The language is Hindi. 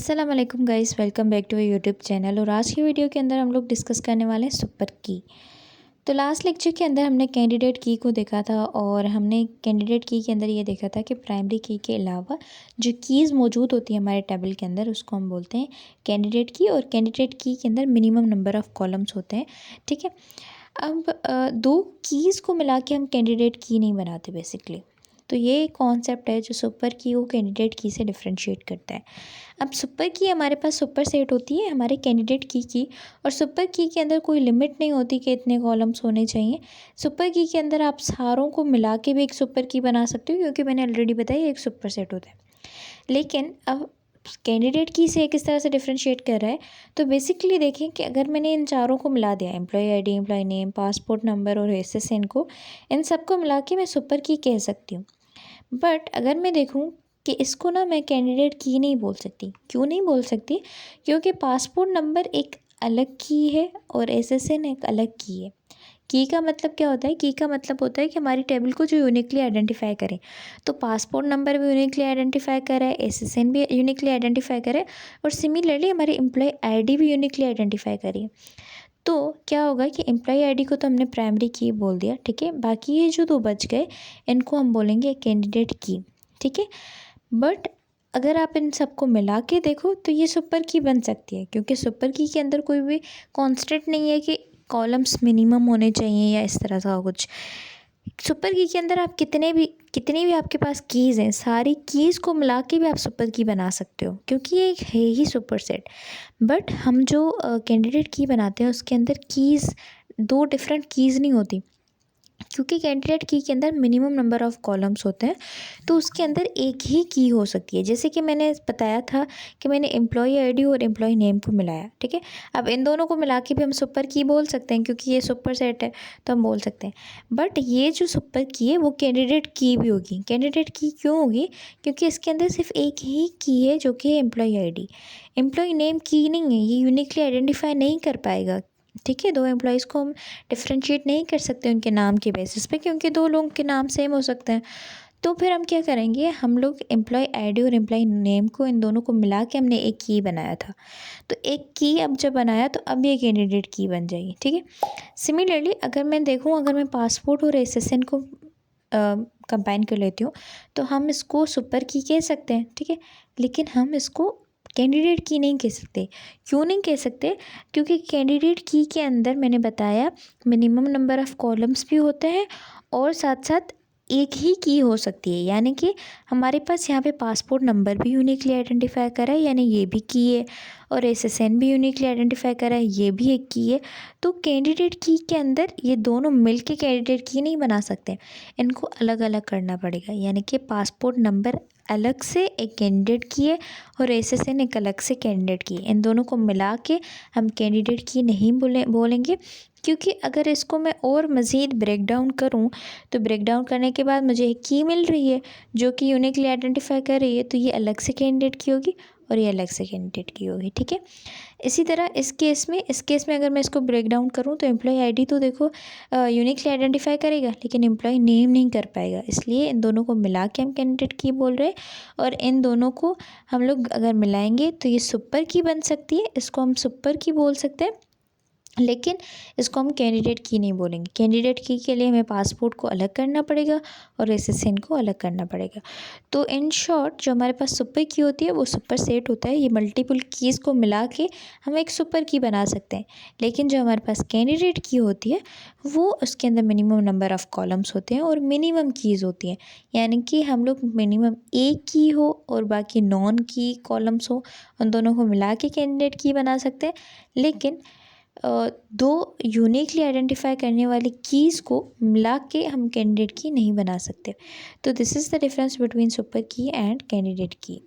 अस्सलाम वालेकुम guys, welcome back to YouTube channel. और आज की वीडियो के अंदर हम लोग डिस्कस करने वाले हैं सुपर की। तो लास्ट लेक्चर के अंदर हमने कैंडिडेट की को देखा था और हमने कैंडिडेट की के अंदर ये देखा था कि प्राइमरी की के अलावा जो कीज़ मौजूद होती है हमारे टेबल के अंदर उसको हम बोलते हैं कैंडिडेट की। और कैंडिडेट की के अंदर मिनिमम नंबर ऑफ़ कॉलम्स होते हैं, ठीक है। अब दो कीज़ को मिला के हम कैंडिडेट की नहीं बनाते बेसिकली। तो ये एक कॉन्सेप्ट है जो सुपर की को कैंडिडेट की से डिफरेंशिएट करता है। अब सुपर की हमारे पास सुपर सेट होती है हमारे कैंडिडेट की। और सुपर की के अंदर कोई लिमिट नहीं होती कि इतने कॉलम्स होने चाहिए। सुपर की के अंदर आप सारों को मिला के भी एक सुपर की बना सकते हो, क्योंकि मैंने ऑलरेडी बताया एक सुपर सेट होता है। लेकिन अब कैंडिडेट की से किस तरह से डिफरेंशिएट कर रहा है, तो बेसिकली देखें कि अगर मैंने इन चारों को मिला दिया, employee ID, employee name, passport number और एसएसएन को, इन सबको मिला के मैं सुपर की कह सकती हूँ। बट अगर मैं देखूँ कि इसको ना मैं कैंडिडेट की नहीं बोल सकती। क्यों नहीं बोल सकती? क्योंकि पासपोर्ट नंबर एक अलग की है और एसएसएन एक अलग की है। की का मतलब क्या होता है? की का मतलब होता है कि हमारी टेबल को जो यूनिकली आइडेंटिफाई करे। तो पासपोर्ट नंबर भी यूनिकली आइडेंटिफाई करे, एसएसएन भी यूनिकली आइडेंटिफाई करे और सिमिलरली हमारी एम्प्लॉय आईडी भी यूनिकली आइडेंटिफाई करे। तो क्या होगा कि एम्प्लॉय आईडी को तो हमने प्राइमरी की बोल दिया, ठीक है। बाकी ये जो दो बच गए इनको हम बोलेंगे कैंडिडेट की, ठीक है। बट अगर आप इन सबको मिला के देखो तो ये सुपर की बन सकती है, क्योंकि सुपर की के अंदर कोई भी कॉन्स्टेंट नहीं है कि कॉलम्स मिनिमम होने चाहिए या इस तरह का कुछ। सुपर की के अंदर आप कितनी भी आपके पास कीज़ हैं, सारी कीज़ को मिला के भी आप सुपर की बना सकते हो, क्योंकि ये एक है ही सुपर सेट। बट हम जो कैंडिडेट की बनाते हैं उसके अंदर कीज़ दो डिफरेंट कीज़ नहीं होती, क्योंकि कैंडिडेट की के अंदर मिनिमम नंबर ऑफ़ कॉलम्स होते हैं। तो उसके अंदर एक ही की हो सकती है। जैसे कि मैंने बताया था कि मैंने एम्प्लॉय आईडी और एम्प्लॉय नेम को मिलाया, ठीक है। अब इन दोनों को मिला के भी हम सुपर की बोल सकते हैं, क्योंकि ये सुपर सेट है तो हम बोल सकते हैं। बट ये जो सुपर की है वो कैंडिडेट की भी होगी। कैंडिडेट की क्यों होगी? क्योंकि इसके अंदर सिर्फ एक ही की है जो कि एम्प्लॉय आईडी। एम्प्लॉय नेम की नहीं है, ये यूनिकली आइडेंटिफाई नहीं कर पाएगा, ठीक है। दो एम्प्लॉयज़ को हम डिफ्रेंशिएट नहीं कर सकते उनके नाम के बेसिस पे, क्योंकि दो लोगों के नाम सेम हो सकते हैं। तो फिर हम क्या करेंगे, हम लोग एम्प्लॉय आईडी और एम्प्लॉय नेम को, इन दोनों को मिला के हमने एक की बनाया था। तो एक की अब जब बनाया तो अब ये कैंडिडेट की बन जाएगी, ठीक है। सिमिलरली अगर मैं देखूँ, अगर मैं पासपोर्ट और एसएसएन को कंबाइन कर लेती हूँ तो हम इसको सुपर की कह सकते हैं, ठीक है। लेकिन हम इसको कैंडिडेट की नहीं कह सकते। क्यों नहीं कह सकते? क्योंकि कैंडिडेट की के अंदर मैंने बताया मिनिमम नंबर ऑफ़ कॉलम्स भी होते हैं और साथ साथ एक ही की हो सकती है। यानी कि हमारे पास यहाँ पे पासपोर्ट नंबर भी यूनिकली आइडेंटिफाई करा है, यानी ये भी की है, और एसएसएन भी यूनिकली आइडेंटिफाई करा है, ये भी एक की है। तो कैंडिडेट की के अंदर ये दोनों मिल के कैंडिडेट की नहीं बना सकते, इनको अलग अलग करना पड़ेगा। यानी कि पासपोर्ट नंबर अलग से एक कैंडिडेट की है और एसएसएन एक अलग से कैंडिडेट की है। इन दोनों को मिला के हम कैंडिडेट की नहीं बोलेंगे, क्योंकि अगर इसको मैं और मज़ीद ब्रेक डाउन करूँ तो ब्रेक डाउन करने के बाद मुझे एक की मिल रही है जो कि यूनिकली आइडेंटिफाई कर रही है, तो ये अलग से कैंडिडेट की होगी और ये अलग से कैंडिडेट की होगी, ठीक है। इसी तरह इस केस में अगर मैं इसको ब्रेक डाउन करूँ तो एम्प्लॉय आईडी तो देखो यूनिकली आइडेंटिफाई करेगा, लेकिन एम्प्लॉय नेम नहीं कर पाएगा। इसलिए इन दोनों को मिला के हम कैंडिडेट की बोल रहे हैं, और इन दोनों को हम लोग अगर मिलाएंगे तो ये सुपर की बन सकती है। इसको हम सुपर की बोल सकते हैं, लेकिन इसको हम कैंडिडेट की नहीं बोलेंगे। कैंडिडेट की के लिए हमें पासपोर्ट को अलग करना पड़ेगा और एसएसएन को अलग करना पड़ेगा। तो इन शॉर्ट जो हमारे पास सुपर की होती है वो सुपर सेट होता है। ये मल्टीपल कीज़ को मिला के हम एक सुपर की बना सकते हैं। लेकिन जो हमारे पास कैंडिडेट की होती है वो उसके अंदर मिनिमम नंबर ऑफ़ कॉलम्स होते हैं और मिनिमम कीज़ होती हैं। यानी कि हम लोग मिनिमम एक की हो और बाकी नॉन की कॉलम्स हो, उन दोनों को मिला के कैंडिडेट की बना सकते हैं। लेकिन दो यूनिकली आइडेंटिफाई करने वाली कीज़ को मिला के हम कैंडिडेट की नहीं बना सकते। तो this is the difference between super की एंड कैंडिडेट की।